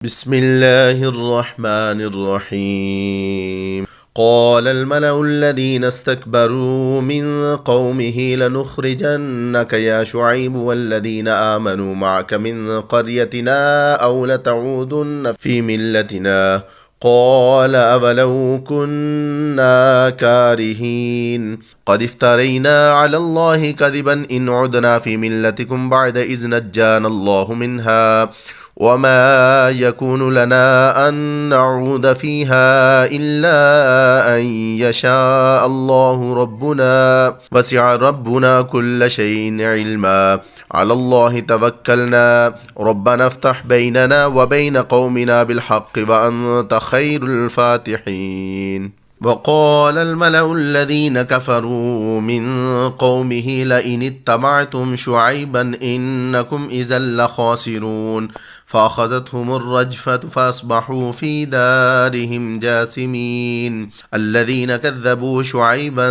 بسم الله الرحمن الرحيم. قال الملأ الذين استكبروا من قومه لنخرجنك يا شعيب والذين آمنوا معك من قريتنا أو لتعودن في ملتنا. قال أولو كنا كارهين قد افترينا على الله كذبا إن عدنا في ملتكم بعد إذ نجانا الله منها وما يكون لنا أن نعود فيها إلا أن يشاء الله ربنا وسع ربنا كل شيء علما على الله توكلنا ربنا افتح بيننا وبين قومنا بالحق وأنت خير الفاتحين. وقال الملأ الذين كفروا من قومه لئن اتبعتم شعيبا إنكم إذا لخاسرون فأخذتهم الرجفة فأصبحوا في دارهم جاثمين. الذين كذبوا شعيبا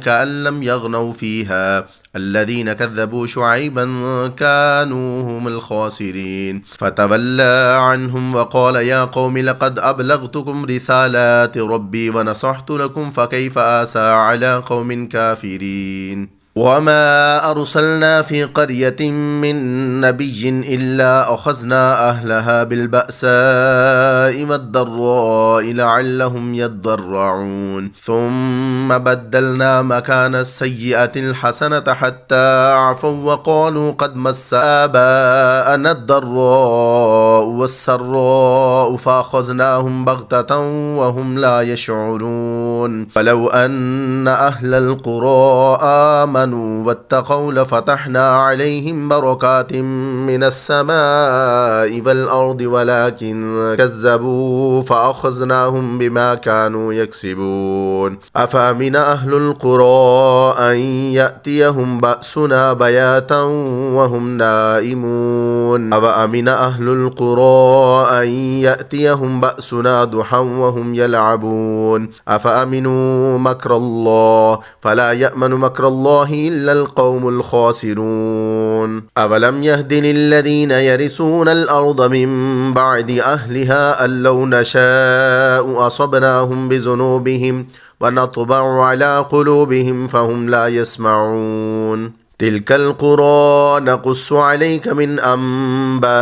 كأن لم يغنوا فيها الذين كذبوا شعيبا كانوا هم الخاسرين. فتولى عنهم وقال يا قوم لقد أبلغتكم رسالات ربي ونصحت لكم فكيف آسى على قوم كافرين. وما أرسلنا في قرية من نبي إلا أخذنا أهلها بالبأساء والضراء لعلهم يضرعون ثم بدلنا مكان السيئة الحسنة حتى عفوا وقالوا قد مس آباءنا الضراء والسراء فأخذناهم بغتة وهم لا يشعرون. ولو أن أهل القرى آمنوا واتقوا لفتحنا عليهم بركات من السماء والأرض ولكن كذبوا فأخذناهم بما كانوا يكسبون. أفأمن أهل القرى أن يأتيهم بأسنا بياتا وهم نائمون أفأمن أهل القرى أن يأتيهم بأسنا ضحى وهم يلعبون أفأمنوا مكر الله فلا يأمن مكر الله إلا القوم الخاسرون. أولم يهد للذين يرثون الأرض من بعد أهلها أن لو نشاء أصبناهم بذنوبهم ونطبع على قلوبهم فهم لا يسمعون. تلك القرى نقص عليك من أنبائها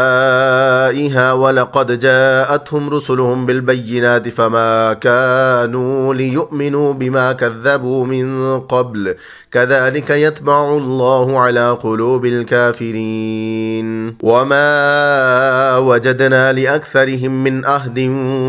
ولقد جاءتهم رسلهم بالبينات فما كانوا ليؤمنوا بما كذبوا من قبل كذلك يطبع الله على قلوب الكافرين. وما وجدنا لأكثرهم من عهد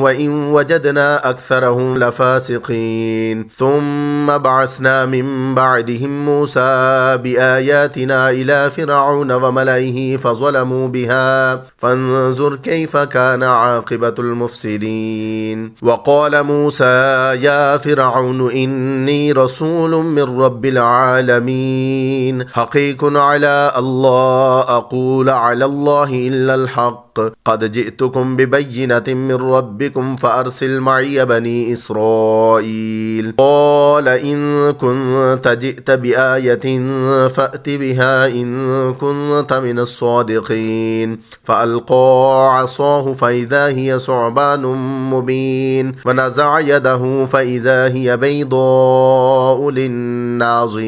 وإن وجدنا أكثرهم لفاسقين. ثم بعثنا من بعدهم موسى بآياتنا إلى فرعون وملئه فظلموا بها فانظر كيف كان عاقبة المفسدين. وقال موسى يا فرعون إني رسول من رب العالمين حقيق على الله أقول على الله إلا الحق قد جئتكم ببينة من ربكم فأرسل معي بني إسرائيل. قال إن كنت جئت بآية فأت بها إن كنت من الصادقين. فألقى عصاه فإذا هي ثعبان مبين ونزع يده فإذا هي بيضاء للناظرين.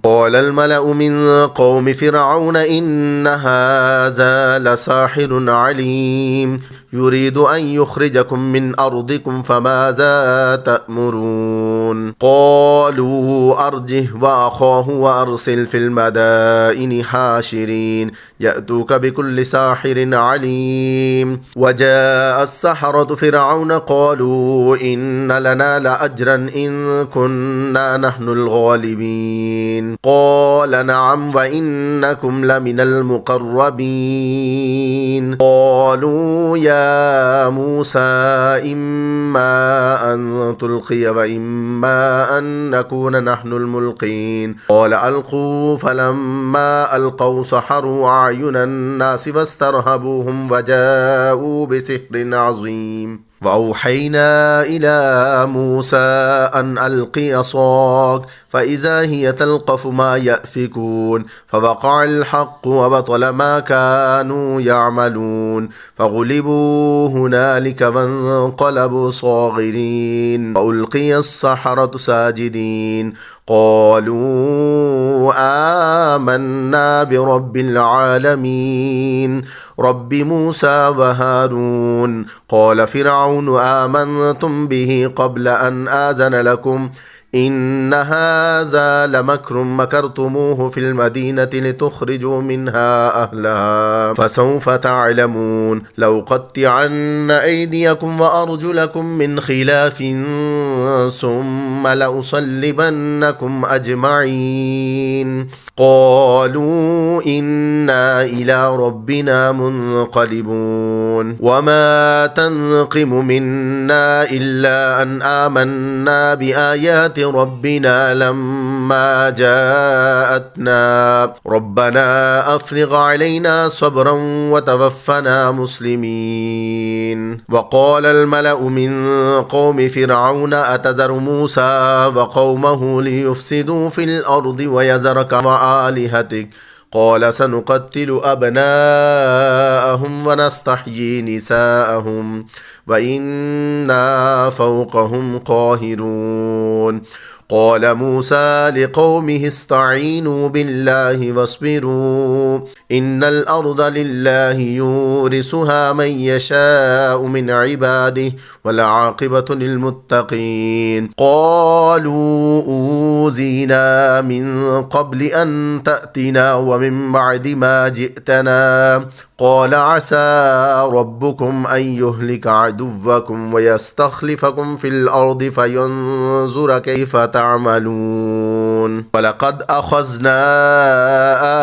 قال الملأ من قوم فرعون إن هذا لساحر عليم يريد أن يخرجكم من أرضكم فماذا تأمرون. قالوا أرجه وأخاه وأرسل في المدائن حاشرين يأتوك بكل ساحر عليم. وجاء السحرة فرعون قالوا إن لنا لأجرا إن كنا نحن الغالبين. قال نعم وإنكم لمن المقربين. قالوا يا موسى إما أن تلقي وإما أن نكون نحن الملقين. قال ألقوا فلما ألقوا سحروا أعين الناس واسترهبوهم وجاءوا بسحر عظيم. وأوحينا إلى موسى أن ألق عصاك فإذا هي تلقف ما يأفكون فوقع الحق وبطل ما كانوا يعملون فغلبوا هنالك وانقلبوا صاغرين وألقي السحرة ساجدين قالوا آمنا برب العالمين رب موسى وهارون قال فرعون آمنتم به قبل أن آذن لكم إن هذا لمكر مكرتموه في المدينة لتخرجوا منها أهلها فسوف تعلمون لأقطعن أيديكم وأرجلكم من خلاف ثم لأصلبنكم أجمعين قالوا إنا إلى ربنا منقلبون وما تنقم منا إلا أن آمنا بآيات ربنا لما جاءتنا ربنا أفرغ علينا صبرا وتوفنا مسلمين وقال الملأ من قوم فرعون أتذر موسى وقومه ليفسدوا في الأرض ويذرك وآلهتك قال سنقتل أبناءهم ونستحيي نساءهم وإنا فوقهم قاهرون قال موسى لقومه استعينوا بالله واصبروا إن الأرض لله يورثها من يشاء من عباده والعاقبة للمتقين قالوا أوذينا من قبل أن تأتنا ومن بعد ما جئتنا قال عسى ربكم أن يهلك عدوكم ويستخلفكم في الأرض فينظر كيف تعملون ولقد أخذنا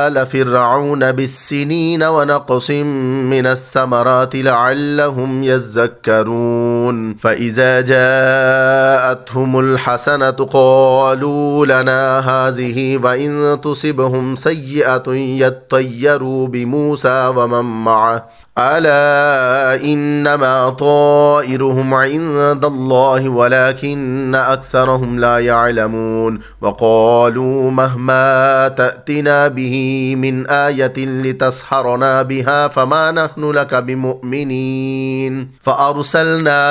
آل فرعون بالسنين ونقص من الثمرات لعلهم يذكرون فإذا جاءتهم الحسنة قالوا لنا هذه وإن تصبهم سيئة يطيروا بموسى ومن معه ألا إنما طائرهم عند الله ولكن أكثرهم لا يعلمون وقالوا مهما تأتنا به من آية لتسحرنا بها فما نحن لك بمؤمنين فأرسلنا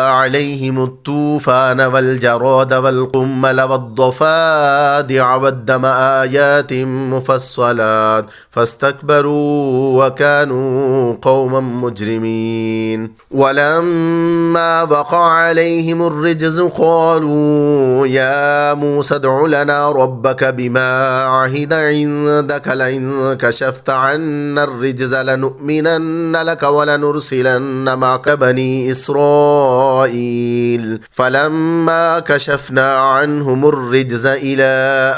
عليهم الطوفان والجراد والقمل والضفادع والدم آيات مفصلات فاستكبروا وكانوا قوما مجرمين ولما وقع عليهم الرجز قالوا يا موسى ادع لنا ربك بما عهد عندك لئن كشفت عنا الرجز لنؤمنن لك ولنرسلن معك بني إسرائيل فلما كشفنا عنهم الرجز إلى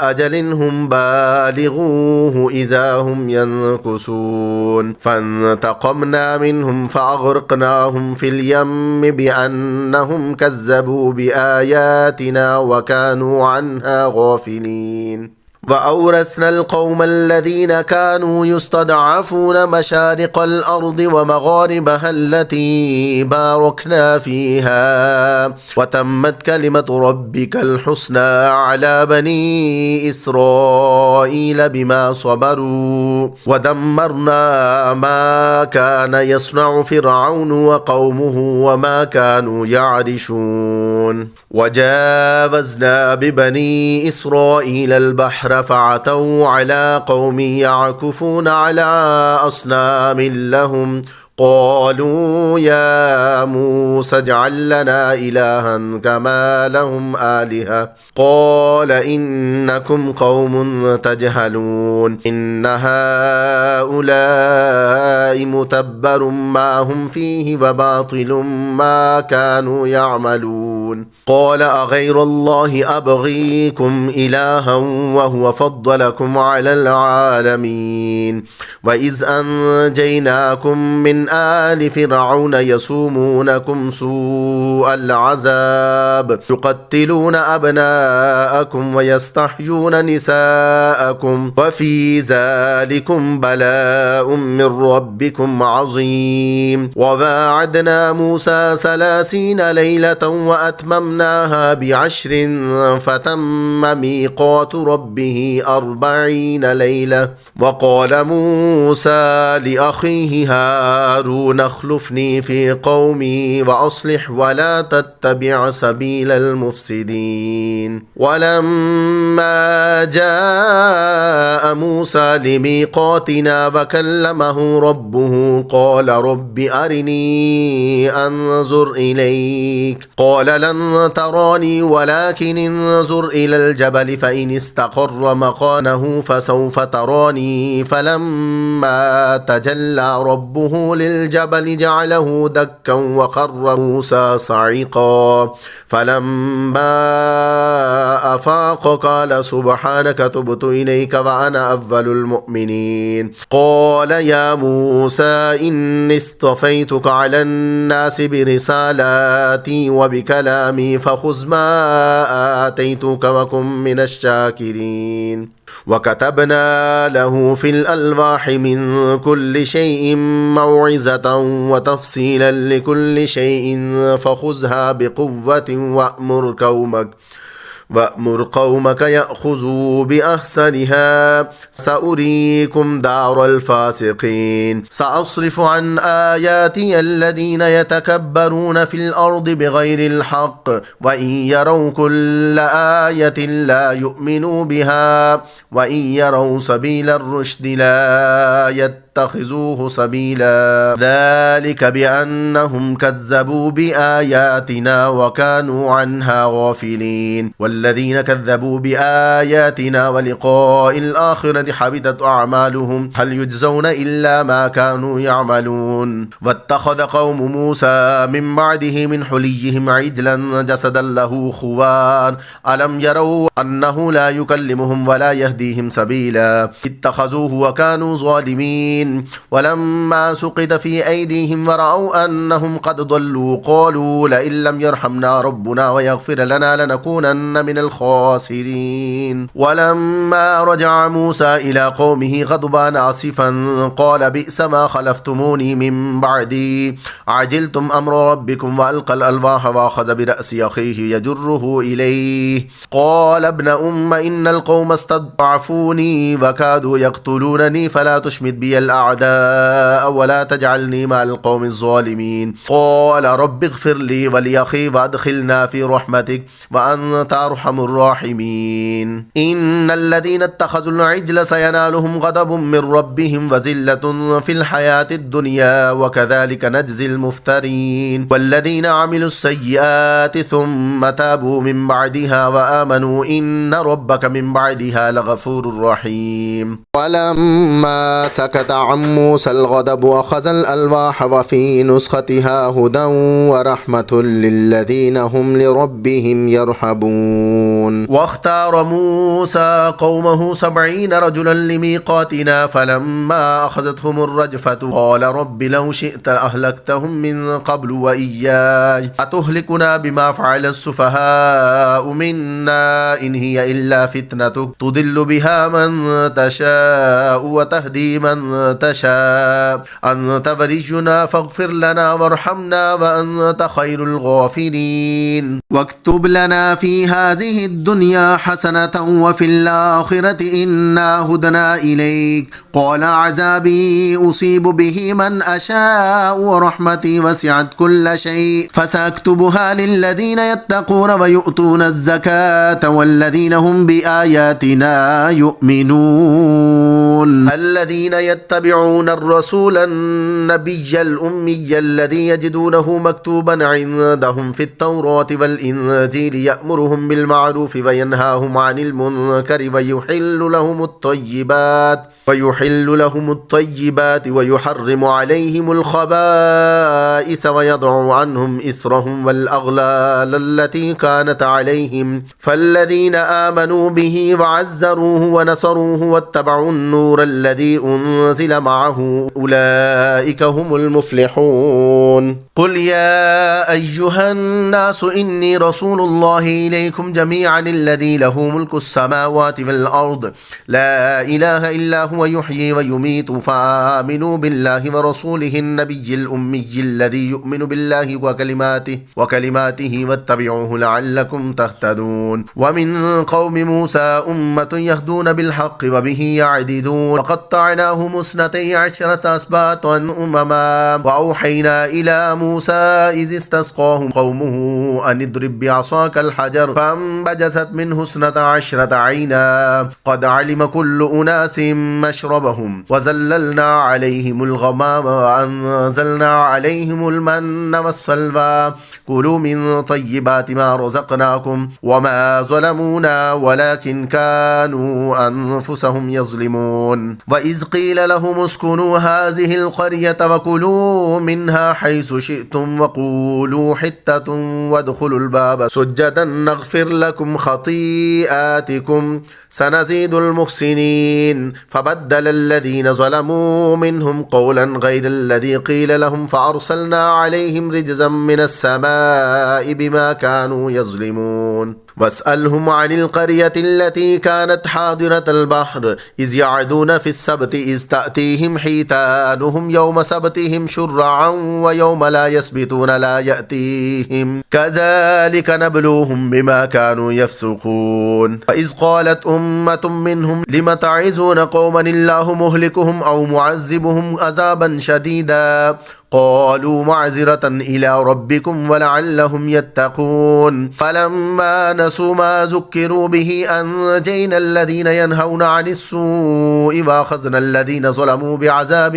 أجل هم بالغوه إذا هم ينكثون فانتقمنا منهم فأغرقناهم في اليم بأنهم كذبوا بآياتنا وكانوا عنها غافلين وأورثنا القوم الذين كانوا يستضعفون مشارق الأرض ومغاربها التي باركنا فيها وتمت كلمة ربك الحسنى على بني إسرائيل بما صبروا ودمرنا ما كان يصنع فرعون وقومه وما كانوا يعرشون وجاوزنا ببني إسرائيل البحر فعتوا على قوم يعكفون على أصنام لهم قالوا يا موسى اجعل لنا إلها كما لهم آلهة قال إنكم قوم تجهلون إن هؤلاء متبر ما هم فيه وباطل ما كانوا يعملون قال أغير الله أبغيكم إلها وهو فضلكم على العالمين وإذ أنجيناكم من من آل فرعون يسومونكم سوء العذاب يقتلون أبناءكم ويستحيون نساءكم وفي ذلكم بلاء من ربكم عظيم. وواعدنا موسى 30 ليلة وأتممناها ب10 فتم ميقات ربه 40 ليلة. وقال موسى لأخيه هارون اخلفني في قومي وأصلح ولا تتبع سبيل المفسدين. ولما جاء موسى لميقاتنا وكلمه ربه قال رب أرني أنظر إليك قال لن تراني ولكن انظر إلى الجبل فإن استقر مكانه فسوف تراني. فلما تجلى ربه للجبل جعله دكا وخر موسى صعقا. فلما أفاق قال سبحانك تبت إليك وأنا أول المؤمنين. قال يا موسى إني اصطفيتك على الناس برسالاتي وبكلامي فخذ ما آتيتك وكن من الشاكرين. وكتبنا له في الألواح من كل شيء موعظة وتفصيلا لكل شيء فخذها بقوة وأمر قومك يأخذوا بأحسنها سأريكم دار الفاسقين. سأصرف عن آياتي الذين يتكبرون في الأرض بغير الحق وإن يروا كل آية لا يؤمنوا بها وإن يروا سبيل الرشد لا يتخذوه سبيلا. ذلك بأنهم كذبوا بآياتنا وكانوا عنها غافلين. والذين كذبوا بآياتنا ولقاء الآخرة حبطت أعمالهم هل يجزون إلا ما كانوا يعملون. واتخذ قوم موسى من بعده من حليهم عجلا جسدا له خوار ألم يروا أنه لا يكلمهم ولا يهديهم سبيلا اتخذوه وكانوا ظالمين. ولما سقط في أيديهم ورأوا أنهم قد ضلوا قالوا لئن لم يرحمنا ربنا ويغفر لنا لنكونن من الخاسرين. ولما رجع موسى إلى قومه غضبان آسفا قال بئس ما خلفتموني من بعدي عجلتم أمر ربكم وألقى الألواح وأخذ برأس أخيه يجره إليه قال ابن أم إن القوم استضعفوني وكادوا يقتلونني فلا تشمت بي الأعداء ولا تجعلني مع القوم الظالمين. قال رب اغفر لي ولأخي وأدخلنا في رحمتك وأنت أرحم الراحمين. إن الذين اتخذوا العجل سينالهم غضب من ربهم وذلة في الحياة الدنيا وكذلك نجزي المفترين. والذين عملوا السيئات ثم تابوا من بعدها وآمنوا إن ربك من بعدها لغفور رحيم. ولما سكت عن موسى الغضب أخذ الألواح وفي نسختها هدى ورحمة للذين هم لربهم يرهبون. واختار موسى قومه 70 رجلا لميقاتنا فلما أخذتهم الرجفة قال رب لو شئت أهلكتهم من قبل وإياي أتهلكنا بما فعل السفهاء منا إن هي إلا فتنتك تضل بها من تشاء وتهدي من تشاء أنت ولينا فاغفر لنا وارحمنا وأنت خير الغافرين. واكتب لنا في هذه الدنيا حسنة وفي الآخرة إنا هدنا إليك قال عذابي أصيب به من أشاء ورحمتي وسعت كل شيء فسأكتبها للذين يتقون ويؤتون الزكاة والذين هم بآياتنا يؤمنون. الذين يتبعون الرسول النبي الأمي الذي يجدونه مكتوبا عندهم في التوراة والإنجيل يأمرهم بالمعروف وينهاهم عن المنكر ويحل لهم الطيبات ويحرم عليهم الخبائث الخبائث ويضع عنهم إثرهم والأغلال التي كانت عليهم فالذين آمنوا به وعزروه ونصروه واتبعوا النور الذي أنزل معه أولئك هم المفلحون. قل يا أيها الناس إني رسول الله إليكم جميعا الذي له ملك السماوات والأرض لا إله إلا هو يحيي ويميت فآمنوا بالله ورسوله النبي الأمي الذي يؤمن بالله وكلماته واتبعوه لعلكم تهتدون. ومن قوم موسى أمة يهدون بالحق وبه يعدلون وقطعناهم 12 أسباطا أمما وأوحينا إلى موسى إذ استسقاه قومه أن اضرب بعصاك الحجر فانبجست منه 12 عينا قد علم كل أناس مشربهم وزللنا عليهم الغمام وأنزلنا عليهم المن والسلوى كلوا من طيبات ما رزقناكم وما ظلمونا ولكن كانوا أنفسهم يظلمون. وإذ قيل لهم اسكنوا هذه القرية وكلوا منها حيث شئتم وقولوا حتة وادخلوا الباب سجدا نغفر لكم خطيئاتكم سنزيد المحسنين. فبدل الذين ظلموا منهم قولا غير الذي قيل لهم فأرسلنا عليهم رجزا من السماء بما كانوا يظلمون. واسألهم عن القرية التي كانت حاضرة البحر إذ يعدون في السبت إذ تأتيهم حيتانهم يوم سبتهم شرعا ويوم لا يسبتون لا يأتيهم كذلك نبلوهم بما كانوا يفسقون. وإذ قالت أمة منهم لم تعظون قوما الله مهلكهم أو معذبهم عذابا شديدا قالوا معذرة إلى ربكم ولعلهم يتقون. فلما نسوا ما ذكروا به أنجينا الذين ينهون عن السوء وأخذنا الذين ظلموا بعذاب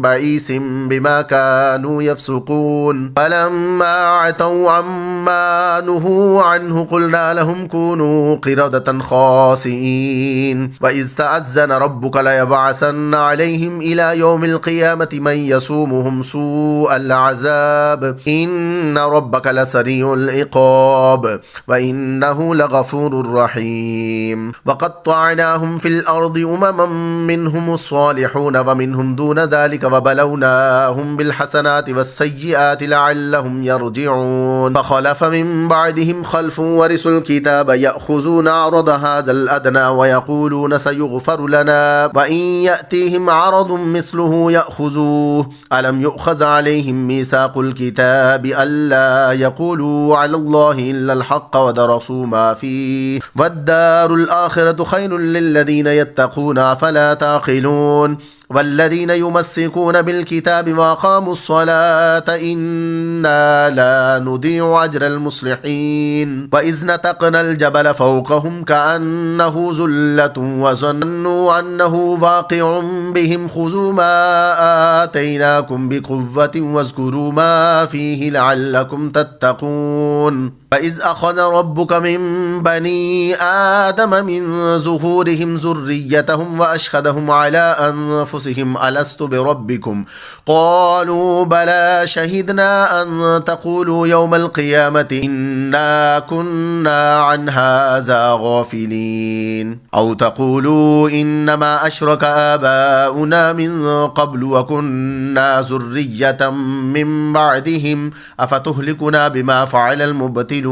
بئيس بما كانوا يفسقون. فلما عتوا عما نهوا عنه قلنا لهم كونوا قردة خاسئين. وإذ تأذن ربك ليبعثن عليهم إلى يوم القيامة من يسومهم سوء العذاب إن ربك لسريع العقاب وإنه لغفور رحيم. وقطعناهم في الأرض أمما منهم الصالحون ومنهم دون ذلك وبلوناهم بالحسنات والسيئات لعلهم يرجعون. فخلف من بعدهم خلف ورثوا الكتاب يأخذون عرض هذا الأدنى ويقولون سيغفر لنا وإن يأتيهم عرض مثله يأخذوه ألم يؤخذ عليهم ميثاق الكتاب ألا يقولوا على الله إلا الحق ودرسوا ما فيه والدار الآخرة خير للذين يتقون أفلا تعقلون. والذين يمسكون بالكتاب وأقاموا الصلاة إنا لا نضيع أجر المصلحين. وإذ نتقنا الجبل فوقهم كأنه ذلة وظنوا أنه واقع بهم خذوا ما آتيناكم بقوة واذكروا ما فيه لعلكم تتقون. وإذ أخذ ربك من بني آدم من ظهورهم ذريتهم وأشهدهم على أنفسهم ألست بربكم قالوا بلى شهدنا أن تقولوا يوم القيامة إنا كنا عن هذا غافلين أو تقولوا إنما أشرك آباؤنا من قبل وكنا ذرية من بعدهم أفتهلكنا بما فعل المبطلون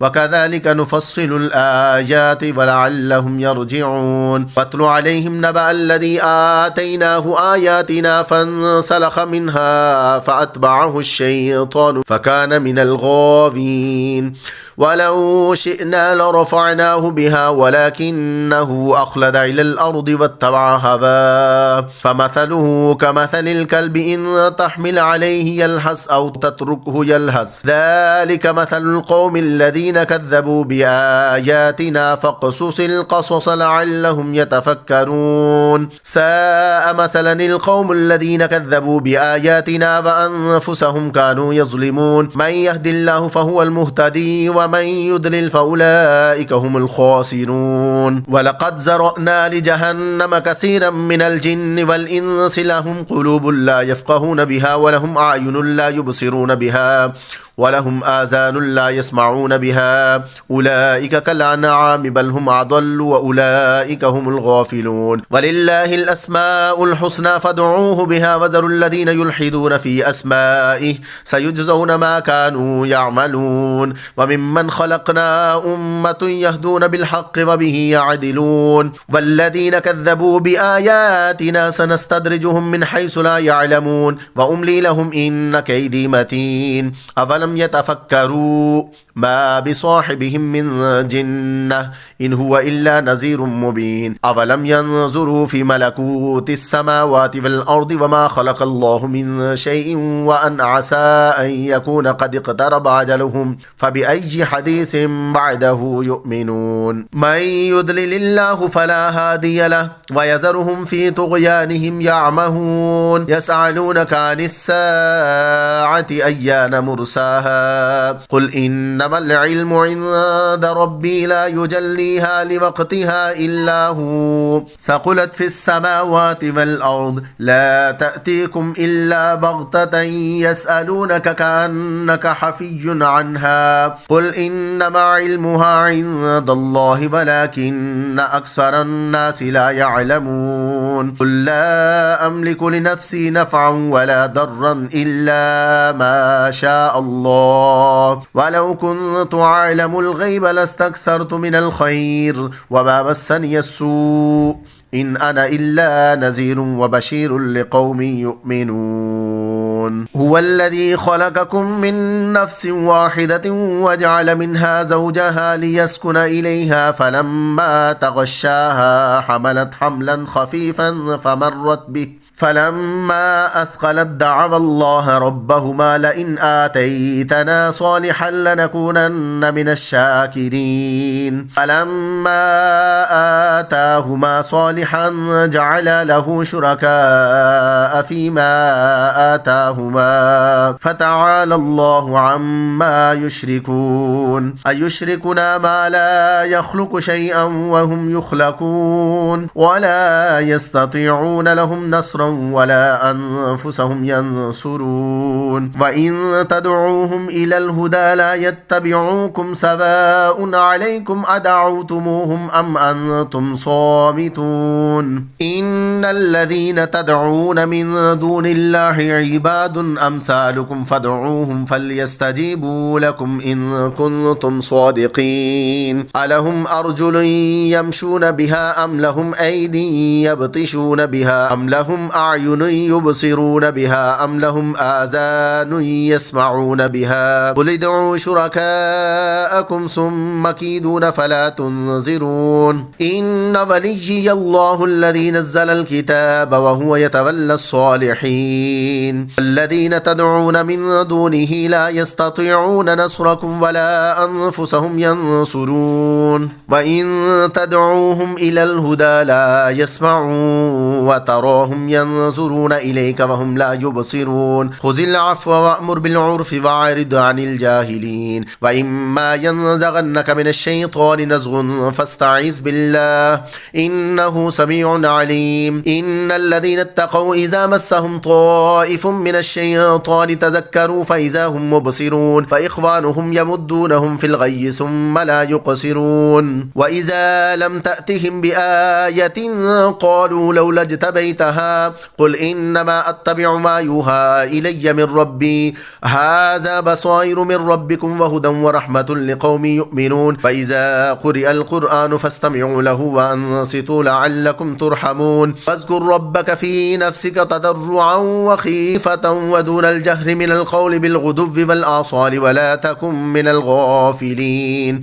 وكذلك نفصل الآيات ولعلهم يرجعون. واتل عليهم نبأ الذي آتيناه آياتنا فانسلخ منها فأتبعه الشيطان فكان من الغاوين. ولو شئنا لرفعناه بها ولكنه أخلد إلى الأرض واتبع هواه فمثله كمثل الكلب إن تحمل عليه يلهث أو تتركه يلهث ذلك مثل القوم الذين كذبوا كذبوا بآياتنا فاقصص القصص لعلهم يتفكرون ساء مثلا القوم الذين كذبوا بآياتنا وأنفسهم كانوا يظلمون من يهد الله فهو المهتدي ومن يضلل فأولئك هم الخاسرون ولقد زرأنا لجهنم كثيرا من الجن والإنس لهم قلوب لا يفقهون بها ولهم أعين لا يبصرون بها ولهم آذان لا يسمعون بها أولئك كالأنعام بل هم أضل وأولئك هم الغافلون ولله الأسماء الحسنى فادعوه بها وذروا الذين يلحدون في أسمائه سيجزون ما كانوا يعملون وممن خلقنا أمة يهدون بالحق وبه يعدلون والذين كذبوا بآياتنا سنستدرجهم من حيث لا يعلمون وأملي لهم إن كيدي متين أولم يتفكروا ما بصاحبهم من جنة إن هو إلا نذير مبين أولم ينظروا في ملكوت السماوات والأرض وما خلق الله من شيء وأن عسى أن يكون قد اقترب أجلهم فبأي حديث بعده يؤمنون من يضلل الله فلا هادي له ويذرهم في طغيانهم يعمهون يسألونك عن الساعة أيان مرساها قل إنما العلم عند ربي لا يجليها لوقتها إلا هو ثقلت في السماوات والأرض لا تأتيكم إلا بغتة يسألونك كأنك حفي عنها قل إنما علمها عند الله ولكن أكثر الناس لا يعلمون قل لا أملك لنفسي نفعا ولا ضرا إلا ما شاء الله ولو كنت أعلم الغيب لاستكثرت من الخير وما مسني السوء إن أنا إلا نذير وبشير لقوم يؤمنون هو الذي خلقكم من نفس واحدة وجعل منها زوجها ليسكن إليها فلما تغشاها حملت حملا خفيفا فمرت به فلما أثقلت دعوا الله ربهما لئن آتيتنا صالحا لنكونن من الشاكرين فلما آتاهما صالحا جعل له شركاء فيما آتاهما فتعالى الله عما يشركون أيشركنا ما لا يخلق شيئا وهم يخلقون ولا يستطيعون لهم نصرا ولا أنفسهم ينصرون وإن تدعوهم إلى الهدى لا يتبعوكم سواء عليكم أدعوتموهم أم أنتم صامتون إن الذين تدعون من دون الله عباد أمثالكم فادعوهم فليستجيبوا لكم إن كنتم صادقين ألهم أرجل يمشون بها أم لهم أيدي يبطشون بها أم لهم أعين يبصرون بها أم لهم آذان يسمعون بها قل ادعوا شركاءكم ثم كيدون فلا تنظرون إن وليي الله الذي نزل الكتاب وهو يتولى الصالحين الذين تدعون من دونه لا يستطيعون نصركم ولا أنفسهم ينصرون وإن تدعوهم إلى الهدى لا يسمعون وتراهم ينظرون إليك وهم لا يبصرون خذ العفو وأمر بالعرف وأعرض عن الجاهلين وإما ينزغنك من الشيطان نزغ فاستعذ بالله إنه سميع عليم إن الذين اتقوا إذا مسهم طائف من الشيطان تذكروا فإذا هم مبصرون فإخوانهم يمدونهم في الغي ثم لا يقصرون وإذا لم تأتهم بآية قالوا لولا اجتبيتها قل إنما أتبع ما يوحى إلي من ربي هذا بصائر من ربكم وهدى ورحمة لقوم يؤمنون فإذا قرئ القرآن فاستمعوا له وأنصتوا لعلكم ترحمون واذكر ربك في نفسك تضرعا وخيفة ودون الجهر من القول بالغدو والآصال ولا تكن من الغافلين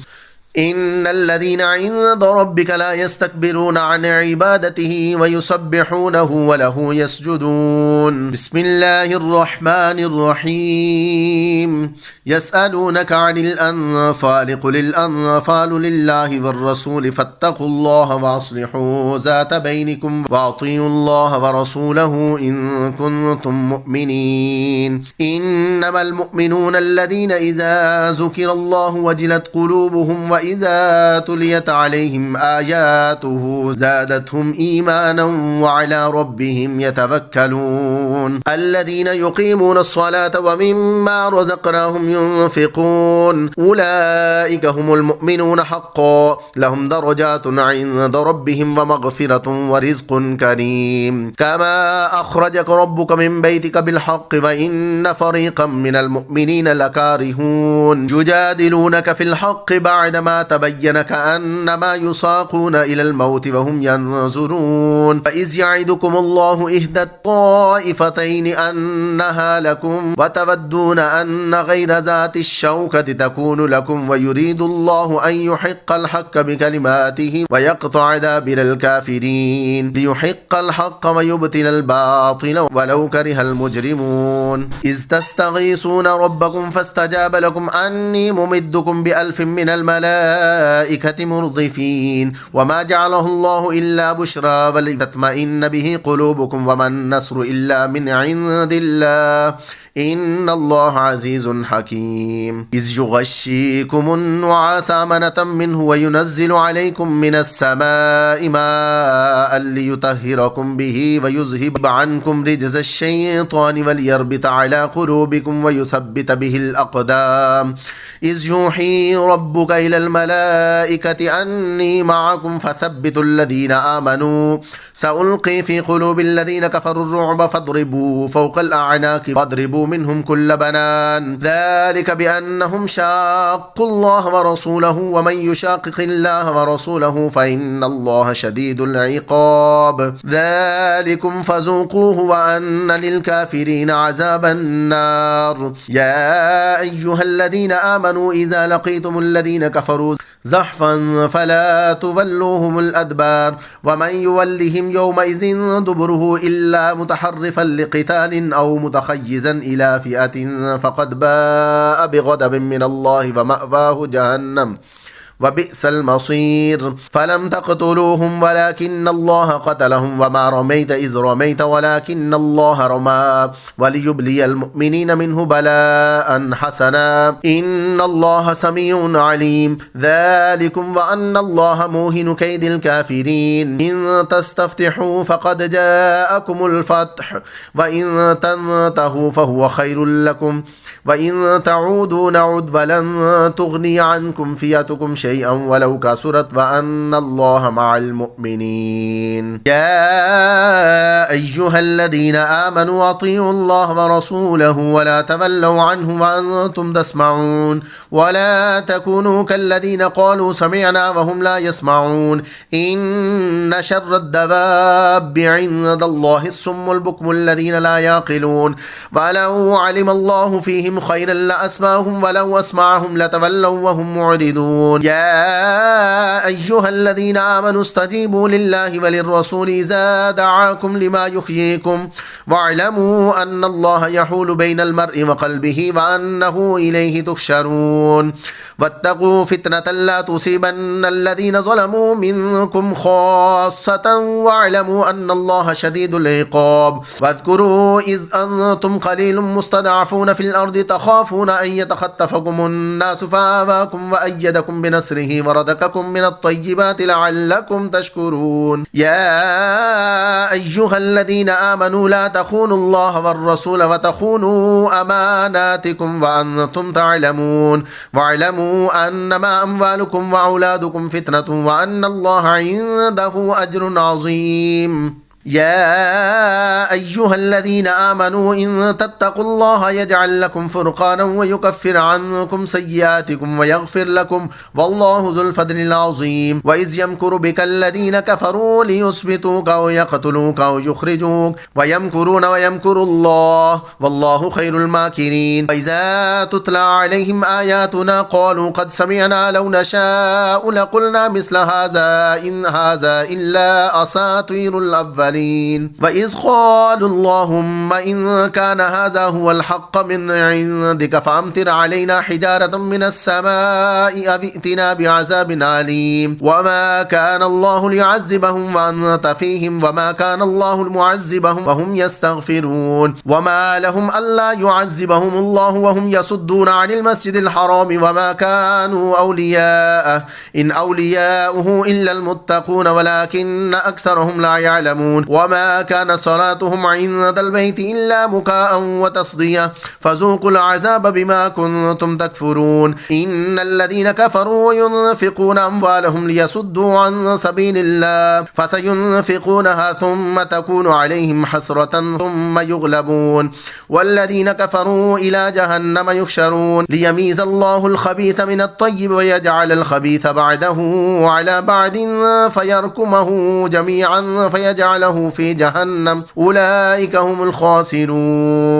إن الذين عند ربك لا يستكبرون عن عبادته ويسبحونه وله يسجدون. بسم الله الرحمن الرحيم. يسألونك عن الأنفال قل الأنفال لله والرسول فاتقوا الله وأصلحوا ذات بينكم وأطيعوا الله ورسوله إن كنتم مؤمنين. إنما المؤمنون الذين إذا ذكر الله وجلت قلوبهم وإذا تليت عليهم آياته زادتهم إيمانا وعلى ربهم يتوكلون. الذين يقيمون الصلاة ومما رزقناهم ينفقون أولئك هم المؤمنون حقا لهم درجات عند ربهم ومغفرة ورزق كريم. كما أخرجك ربك من بيتك بالحق وإن فريقا من المؤمنين لكارهون يجادلونك في الحق بعدما تبين كأنما يساقون إلى الموت وهم ينظرون. فإذ يعدكم الله إحدى الطائفتين أنها لكم وتودون أن غير ذات الشوكة تكون لكم ويريد الله أن يحق الحق بكلماته ويقطع دابر الكافرين ليحق الحق ويبطل الباطل ولو كره المجرمون. إذ تستغيثون ربكم فاستجاب لكم أني ممدكم ب1000 من الملائكة مردفين وما جعله الله إلا بشرى ولتطمئن به قلوبكم وما النصر إلا من عند الله إن الله عزيز حكيم. إذ يغشيكم النعاس أمنة منه وينزل عليكم من السماء ماء ليطهركم به ويذهب عنكم رجز الشيطان وليربط على قلوبكم ويثبت به الأقدام. إذ يوحي ربك إلى الملائكة أني معكم فثبتوا الذين آمنوا سألقي في قلوب الذين كفروا الرعب فاضربوا فوق الأعناق فاضربوا منهم كل بنان ذلك بأنهم شاقوا الله ورسوله ومن يشاقق الله ورسوله فإن الله شديد العقاب. ذلكم فذوقوه وأن للكافرين عذاب النار. يا أيها الذين آمنوا إذا لقيتم الذين كفروا زحفا فلا تولوهم الأدبار ومن يولهم يومئذ دبره إلا متحرفا لقتال أو متخيزا إلى فئة فقد باء بغضب من الله ومأواه جهنم وبئس المصير. فلم تقتلوهم ولكن الله قتلهم وما رميت إذ رميت ولكن الله رمى وليبلي المؤمنين منه بلاء حسنا إن الله سميع عليم. ذلكم وأن الله موهن كيد الكافرين. إن تستفتحوا فقد جاءكم الفتح وإن تنتهوا فهو خير لكم وإن تعودوا نعد ولن تغني عنكم فئتكم شيئا ولو كثرت وأن الله مع المؤمنين. يا أيها الذين آمنوا أطيعوا الله ورسوله ولا تولوا عنه وأنتم تسمعون ولا تكونوا كالذين قالوا سمعنا وهم لا يسمعون. إن شر الدواب عند الله الصم البكم الذين لا يعقلون ولو علم الله فيهم خيرا لأسمعهم ولو أسمعهم لتولوا وهم معرضون. يا أيها الذين آمنوا استجيبوا لله وللرسول إذا دعاكم لما يحييكم واعلموا أن الله يحول بين المرء وقلبه وأنه إليه تحشرون. واتقوا فتنة لا تصيبن الذين ظلموا منكم خاصة واعلموا أن الله شديد العقاب. واذكروا إذ أنتم قليل مستضعفون في الأرض تخافون أن يتخطفكم الناس فآواكم وأيدكم بنصره ورزقكم من الطيبات لعلكم تشكرون. يا أيها الذين آمنوا لا تخونوا الله والرسول وتخونوا أماناتكم وأنتم تعلمون واعلموا أنما أموالكم وأولادكم فتنة وأن الله عنده أجر عظيم. يا أيها الذين آمنوا إن تتقوا الله يجعل لكم فرقانا ويكفر عنكم سيئاتكم ويغفر لكم والله ذو الفضل العظيم وإذ يمكر بك الذين كفروا ليثبتوك أو يقتلوك أو يخرجوك ويمكرون ويمكر الله والله خير الماكرين وإذا تتلى عليهم آياتنا قالوا قد سمعنا لو نشاء لقلنا مثل هذا إن هذا إلا أساطير الأولين وإذ قالوا اللهم إن كان هذا هو الحق من عندك فأمطر علينا حجارة من السماء أو ائتنا بعذاب أليم وما كان الله ليعذبهم وأنت فيهم وما كان الله المعذبهم وهم يستغفرون وما لهم ألا يعذبهم الله وهم يصدون عن المسجد الحرام وما كانوا أولياءه إن أولياؤه إلا المتقون ولكن أكثرهم لا يعلمون وما كان صلاتهم عند البيت إلا مكاء وتصدية فذوقوا العذاب بما كنتم تكفرون إن الذين كفروا ينفقون أموالهم ليصدوا عن سبيل الله فسينفقونها ثم تكون عليهم حسرة ثم يغلبون والذين كفروا إلى جهنم يحشرون ليميز الله الخبيث من الطيب ويجعل الخبيث بعده على بعد فيركمه جميعا فيجعله في جهنم أولئك هم الخاسرون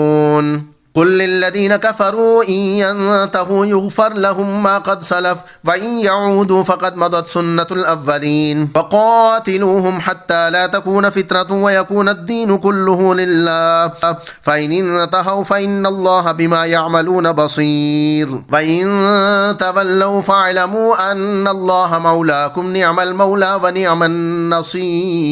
قل للذين كفروا إن ينتهوا يغفر لهم ما قد سلف وإن يعودوا فقد مضت سنة الأولين وقاتلوهم حتى لا تكون فتنة ويكون الدين كله لله فإن انتهوا فإن الله بما يعملون بصير وإن تولوا فاعلموا أن الله مولاكم نعم المولى ونعم النصير.